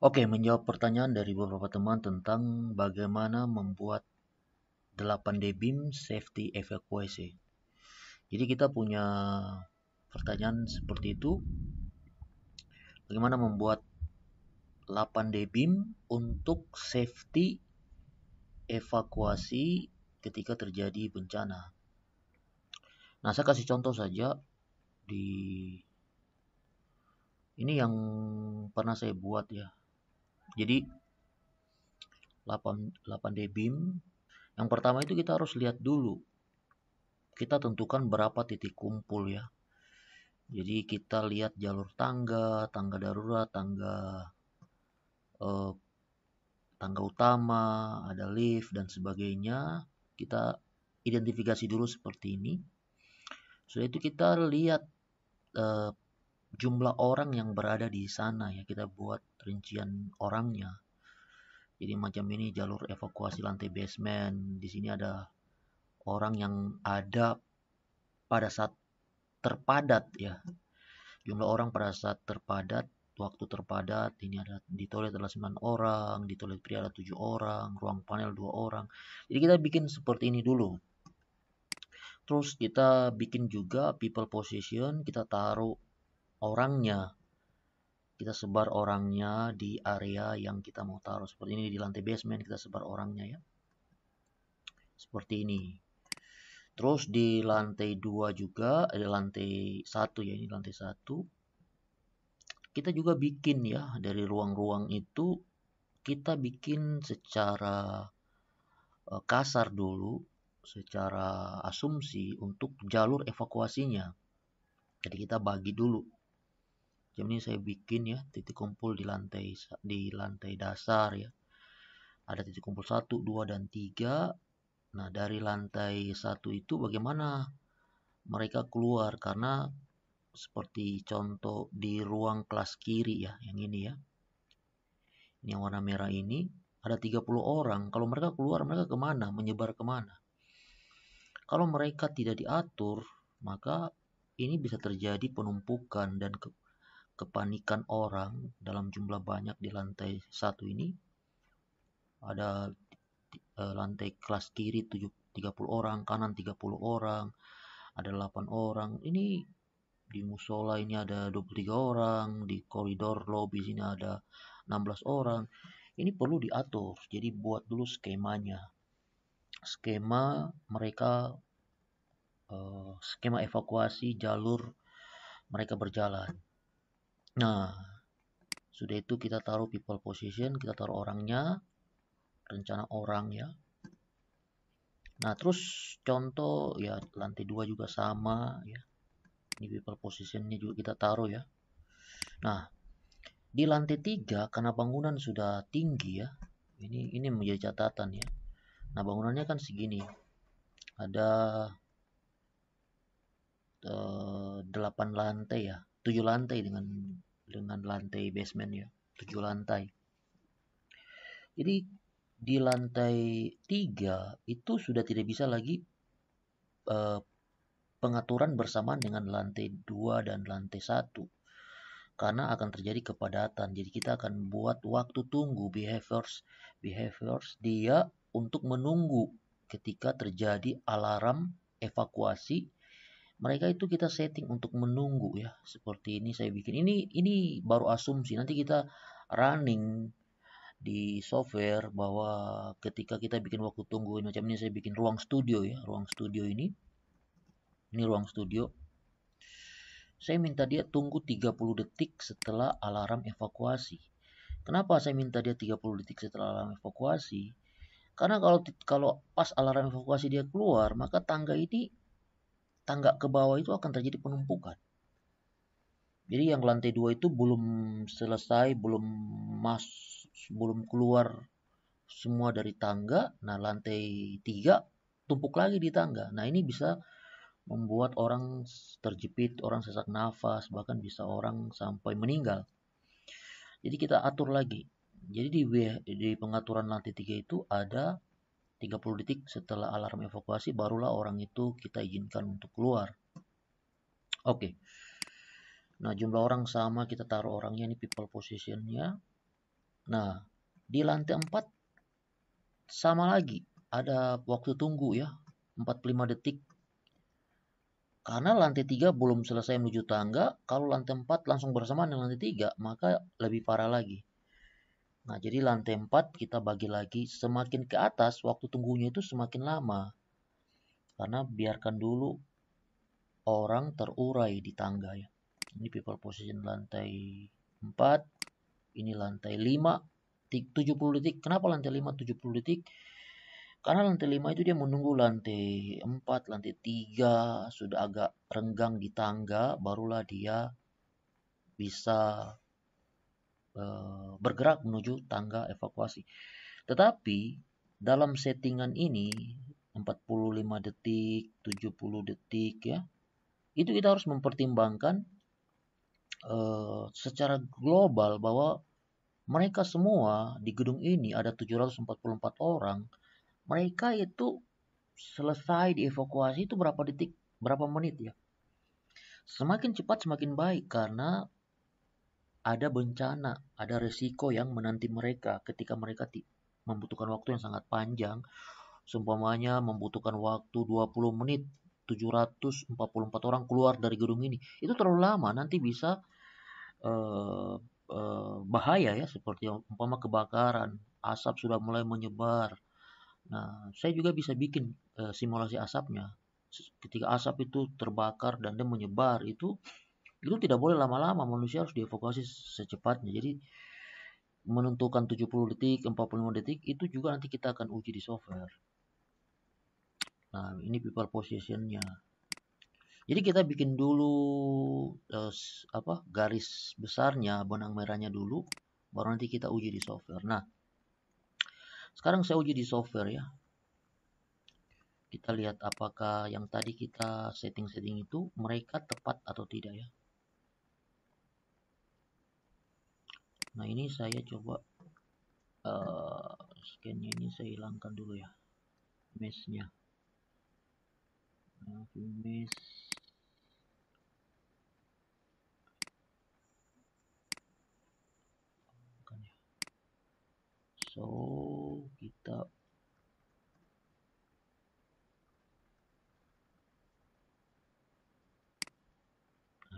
Oke, menjawab pertanyaan dari beberapa teman tentang bagaimana membuat 8D beam safety evacuation. Jadi kita punya pertanyaan seperti itu, bagaimana membuat 8D beam untuk safety evakuasi ketika terjadi bencana. Nah, saya kasih contoh saja di ini yang pernah saya buat ya. Jadi 8D beam, yang pertama itu kita harus lihat dulu. Kita tentukan berapa titik kumpul ya. Jadi kita lihat jalur tangga, tangga darurat, eh, tangga utama, ada lift dan sebagainya. Kita identifikasi dulu seperti ini. Setelah itu kita lihat eh, jumlah orang yang berada di sana ya. Kita buat rincian orangnya. Jadi macam ini jalur evakuasi lantai basement. Di sini ada orang yang ada pada saat terpadat ya. Jumlah orang pada saat terpadat, waktu terpadat, ini ada di toilet adalah 9 orang, di toilet pria ada 7 orang, ruang panel 2 orang. Jadi kita bikin seperti ini dulu. Terus kita bikin juga people position, kita taruh orangnya. Kita sebar orangnya di area yang kita mau taruh. Seperti ini di lantai basement kita sebar orangnya ya. Seperti ini. Terus di lantai 2 juga, ada lantai 1 ya, ini lantai 1. Kita juga bikin ya, dari ruang-ruang itu kita bikin secara kasar dulu, secara asumsi untuk jalur evakuasinya. Jadi kita bagi dulu. Jam ini saya bikin ya titik kumpul di lantai dasar ya. Ada titik kumpul 1, 2 dan 3. Nah, dari lantai 1 itu bagaimana mereka keluar, karena seperti contoh di ruang kelas kiri ya, yang ini ya. Ini yang warna merah ini ada 30 orang. Kalau mereka keluar, mereka kemana? Menyebar kemana? Kalau mereka tidak diatur, maka ini bisa terjadi penumpukan dan kepanikan orang dalam jumlah banyak di lantai 1 ini. Ada lantai kelas kiri 30 orang, kanan 30 orang, ada 8 orang. Ini di musola ini ada 23 orang, di koridor lobby sini ada 16 orang. Ini perlu diatur. Jadi buat dulu skemanya. Skema mereka skema evakuasi jalur mereka berjalan. Nah, sudah itu kita taruh people position, kita taruh orangnya, rencana orang ya. Nah, terus contoh ya lantai 2 juga sama ya. Ini people positionnya juga kita taruh ya. Nah, di lantai 3 karena bangunan sudah tinggi ya. Ini menjadi catatan ya. Nah, bangunannya kan segini. Ada 8 lantai ya. 7 lantai dengan lantai basement ya. 7 lantai. Jadi di lantai 3 itu sudah tidak bisa lagi pengaturan bersamaan dengan lantai 2 dan lantai 1. Karena akan terjadi kepadatan. Jadi kita akan buat waktu tunggu behaviors dia untuk menunggu ketika terjadi alarm evakuasi. Mereka itu kita setting untuk menunggu ya. Seperti ini saya bikin. Ini baru asumsi. Nanti kita running di software bahwa ketika kita bikin waktu tunggu macam ini, saya bikin ruang studio ya. Ruang studio ini ruang studio. Saya minta dia tunggu 30 detik setelah alarm evakuasi. Kenapa saya minta dia 30 detik setelah alarm evakuasi? Karena kalau pas alarm evakuasi dia keluar, maka tangga ke bawah itu akan terjadi penumpukan. Jadi yang lantai 2 itu belum selesai, belum keluar semua dari tangga. Nah, lantai 3 tumpuk lagi di tangga. Nah, ini bisa membuat orang terjepit, orang sesak nafas, bahkan bisa orang sampai meninggal. Jadi kita atur lagi. Jadi di pengaturan lantai 3 itu ada 30 detik setelah alarm evakuasi barulah orang itu kita izinkan untuk keluar. Oke. Nah, jumlah orang sama, kita taruh orangnya ini people positionnya. Nah, di lantai 4 sama lagi, ada waktu tunggu ya, 45 detik. Karena lantai 3 belum selesai menuju tangga, kalau lantai 4 langsung bersamaan dengan lantai 3, maka lebih parah lagi. Nah, jadi lantai 4 kita bagi lagi, semakin ke atas waktu tunggunya itu semakin lama. Karena biarkan dulu orang terurai di tangga ya. Ini people position lantai 4, ini lantai 5, 70 detik. Kenapa lantai 5 70 detik? Karena lantai 5 itu dia menunggu lantai 4, lantai 3 sudah agak renggang di tangga, barulah dia bisa bergerak menuju tangga evakuasi. Tetapi dalam settingan ini 45 detik, 70 detik ya, itu kita harus mempertimbangkan secara global bahwa mereka semua di gedung ini ada 744 orang. Mereka itu selesai dievakuasi itu berapa detik, berapa menit ya. Semakin cepat semakin baik karena ada bencana, ada resiko yang menanti mereka ketika mereka membutuhkan waktu yang sangat panjang. Seumpamanya membutuhkan waktu 20 menit, 744 orang keluar dari gedung ini. Itu terlalu lama, nanti bisa bahaya ya, seperti umpama kebakaran, asap sudah mulai menyebar. Nah, saya juga bisa bikin simulasi asapnya. Ketika asap itu terbakar dan dia menyebar, itu tidak boleh lama-lama, manusia harus dievakuasi secepatnya. Jadi menentukan 70 detik, 45 detik itu juga nanti kita akan uji di software. Nah, ini people positionnya. Jadi kita bikin dulu garis besarnya, benang merahnya dulu, baru nanti kita uji di software. Nah, sekarang saya uji di software ya. Kita lihat apakah yang tadi kita setting-setting itu mereka tepat atau tidak ya. Nah, ini saya coba scan-nya ini saya hilangkan dulu ya, mesh-nya. Nah, mesh. So, kita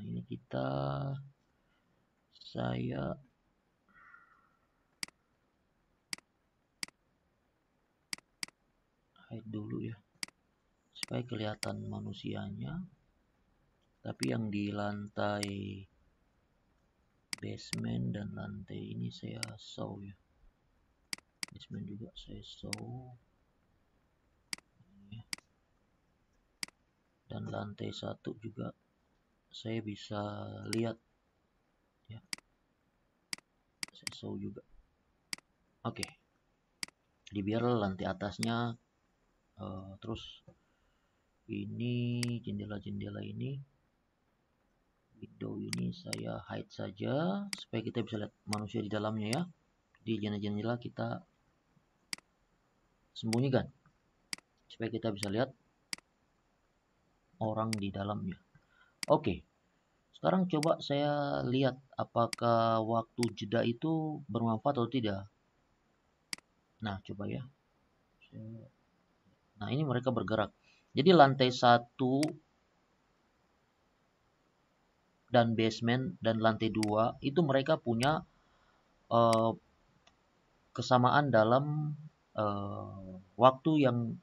ini saya hide dulu ya, supaya kelihatan manusianya. Tapi yang di lantai basement dan lantai ini saya show ya. Basement juga saya show. Dan lantai 1 juga saya bisa lihat ya. Saya show juga. Oke. Jadi biar lantai atasnya terus ini jendela-jendela ini, window ini saya hide saja supaya kita bisa lihat manusia di dalamnya ya. Di jendela-jendela kita sembunyikan supaya kita bisa lihat orang di dalamnya. Oke. Sekarang coba saya lihat apakah waktu jeda itu bermanfaat atau tidak. Nah, coba ya. Nah, ini mereka bergerak. Jadi lantai 1 dan basement dan lantai 2 itu mereka punya kesamaan dalam waktu yang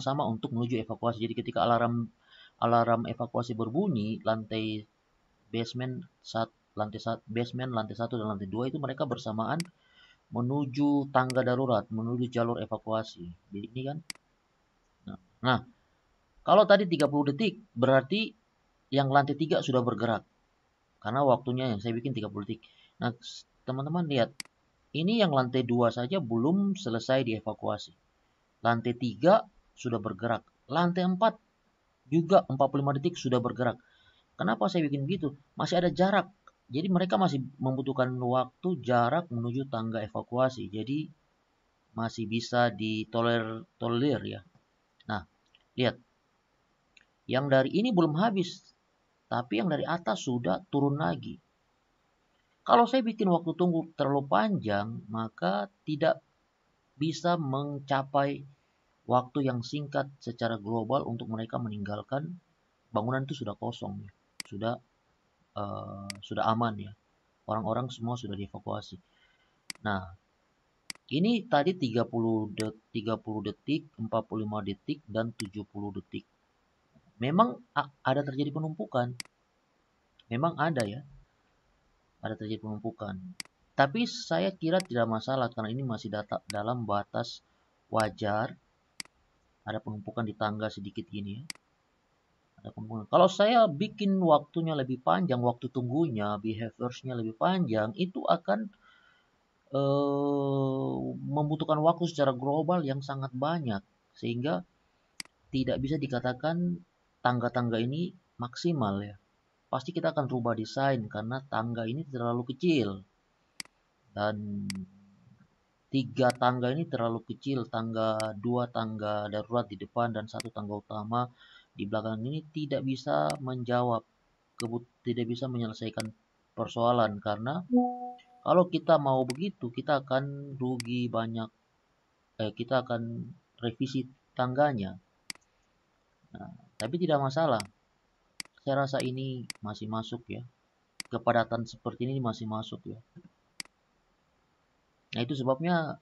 sama untuk menuju evakuasi. Jadi ketika alarm evakuasi berbunyi, lantai basement basement, lantai 1 dan lantai 2 itu mereka bersamaan menuju tangga darurat, menuju jalur evakuasi. Jadi ini kan. Nah, kalau tadi 30 detik berarti yang lantai 3 sudah bergerak. Karena waktunya yang saya bikin 30 detik. Nah, teman-teman lihat. Ini yang lantai 2 saja belum selesai dievakuasi. Lantai 3 sudah bergerak. Lantai 4 juga 45 detik sudah bergerak. Kenapa saya bikin begitu? Masih ada jarak. Jadi mereka masih membutuhkan waktu jarak menuju tangga evakuasi. Jadi masih bisa ditolerir ya. Nah, lihat. Yang dari ini belum habis. Tapi yang dari atas sudah turun lagi. Kalau saya bikin waktu tunggu terlalu panjang, maka tidak bisa mencapai waktu yang singkat secara global untuk mereka meninggalkan bangunan itu sudah kosong ya. Sudah aman ya. Orang-orang semua sudah dievakuasi. Nah, ini tadi 30 detik, 45 detik, dan 70 detik. Memang ada terjadi penumpukan. Memang ada ya, ada terjadi penumpukan. Tapi saya kira tidak masalah karena ini masih dalam batas wajar. Ada penumpukan di tangga sedikit gini ya. Ada penumpukan. Kalau saya bikin waktunya lebih panjang, waktu tunggunya, behaviorsnya lebih panjang, itu akan membutuhkan waktu secara global yang sangat banyak. Sehingga tidak bisa dikatakan tangga-tangga ini maksimal ya. Pasti kita akan rubah desain karena tangga ini terlalu kecil. Dan 3 tangga ini terlalu kecil, dua tangga darurat di depan dan 1 tangga utama di belakang ini tidak bisa menjawab, tidak bisa menyelesaikan persoalan karena kalau kita mau begitu kita akan rugi banyak, kita akan revisi tangganya. Nah, tapi tidak masalah. Saya rasa ini masih masuk ya. Kepadatan seperti ini masih masuk ya. Nah, itu sebabnya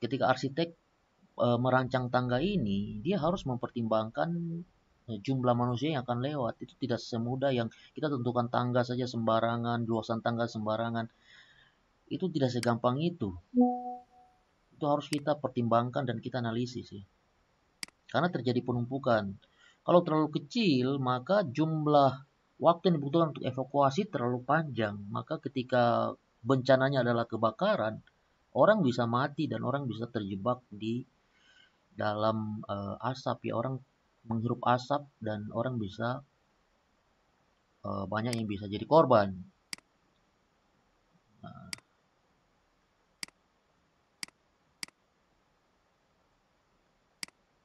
ketika arsitek merancang tangga ini, dia harus mempertimbangkan jumlah manusia yang akan lewat. Itu tidak semudah yang kita tentukan tangga saja sembarangan, luasan tangga sembarangan. Itu tidak segampang itu. Itu harus kita pertimbangkan dan kita analisis ya. Karena terjadi penumpukan. Kalau terlalu kecil, maka jumlah waktu yang dibutuhkan untuk evakuasi terlalu panjang. Maka ketika bencananya adalah kebakaran, orang bisa mati dan orang bisa terjebak di dalam asap ya, orang menghirup asap dan orang bisa banyak yang bisa jadi korban.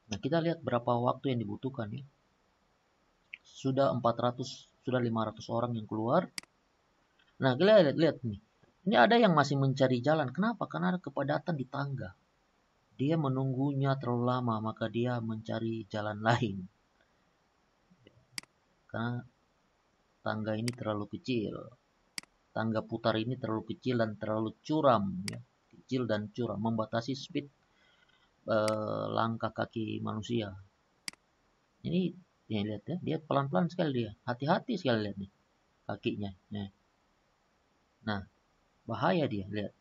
Nah, kita lihat berapa waktu yang dibutuhkan ya. Sudah 500 orang yang keluar. Nah, kita lihat nih. Ini ada yang masih mencari jalan. Kenapa? Karena ada kepadatan di tangga. Dia menunggunya terlalu lama, maka dia mencari jalan lain. Karena tangga ini terlalu kecil. Tangga putar ini terlalu kecil dan terlalu curam ya. Kecil dan curam, membatasi speed langkah kaki manusia. Ini ya lihat ya, dia pelan-pelan sekali dia, hati-hati sekali lihat nih kakinya. Nah, bahaya dia, lihat.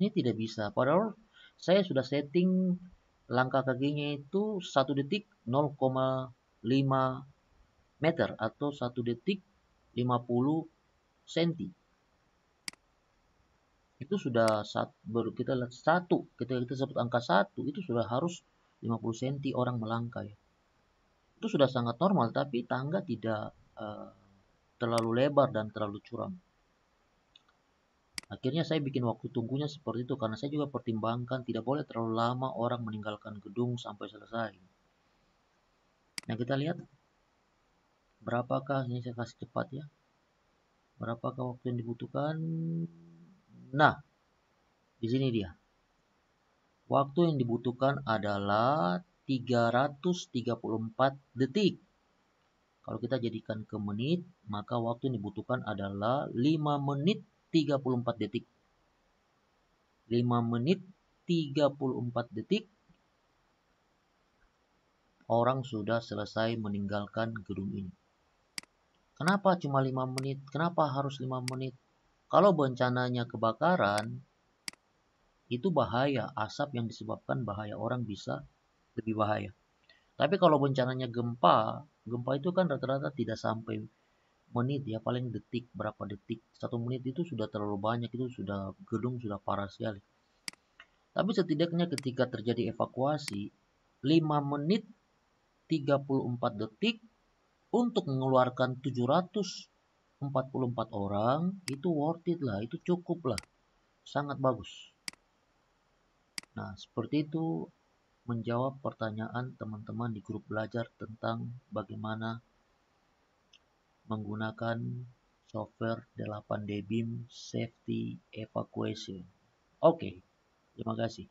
Ini tidak bisa. Padahal saya sudah setting langkah kakinya itu 1 detik 0,5 meter atau 1 detik 50 cm. Itu sudah baru kita lihat kita sebut angka 1 itu sudah harus 50 cm orang melangkah ya. Itu sudah sangat normal, tapi tangga tidak terlalu lebar dan terlalu curam. Akhirnya saya bikin waktu tunggunya seperti itu karena saya juga pertimbangkan tidak boleh terlalu lama orang meninggalkan gedung sampai selesai. Nah, kita lihat berapakah, ini saya kasih cepat ya. Berapakah waktu yang dibutuhkan? Nah, di sini dia. Waktu yang dibutuhkan adalah 334 detik. Kalau kita jadikan ke menit, maka waktu yang dibutuhkan adalah 5 menit 34 detik. 5 menit 34 detik orang sudah selesai meninggalkan gedung ini. Kenapa cuma 5 menit? Kenapa harus 5 menit? Kalau bencananya kebakaran, itu bahaya. Asap yang disebabkan bahaya, orang bisa lebih bahaya. Tapi kalau bencananya gempa, gempa itu kan rata-rata tidak sampai menit ya, paling detik, berapa detik. 1 menit itu sudah terlalu banyak, itu sudah gedung sudah parah sekali. Tapi setidaknya ketika terjadi evakuasi, 5 menit 34 detik untuk mengeluarkan 744 orang, itu worth it lah, itu cukup lah. Sangat bagus. Nah, seperti itu menjawab pertanyaan teman-teman di grup belajar tentang bagaimana menggunakan software 8D BIM Safety Evacuation. Oke, terima kasih.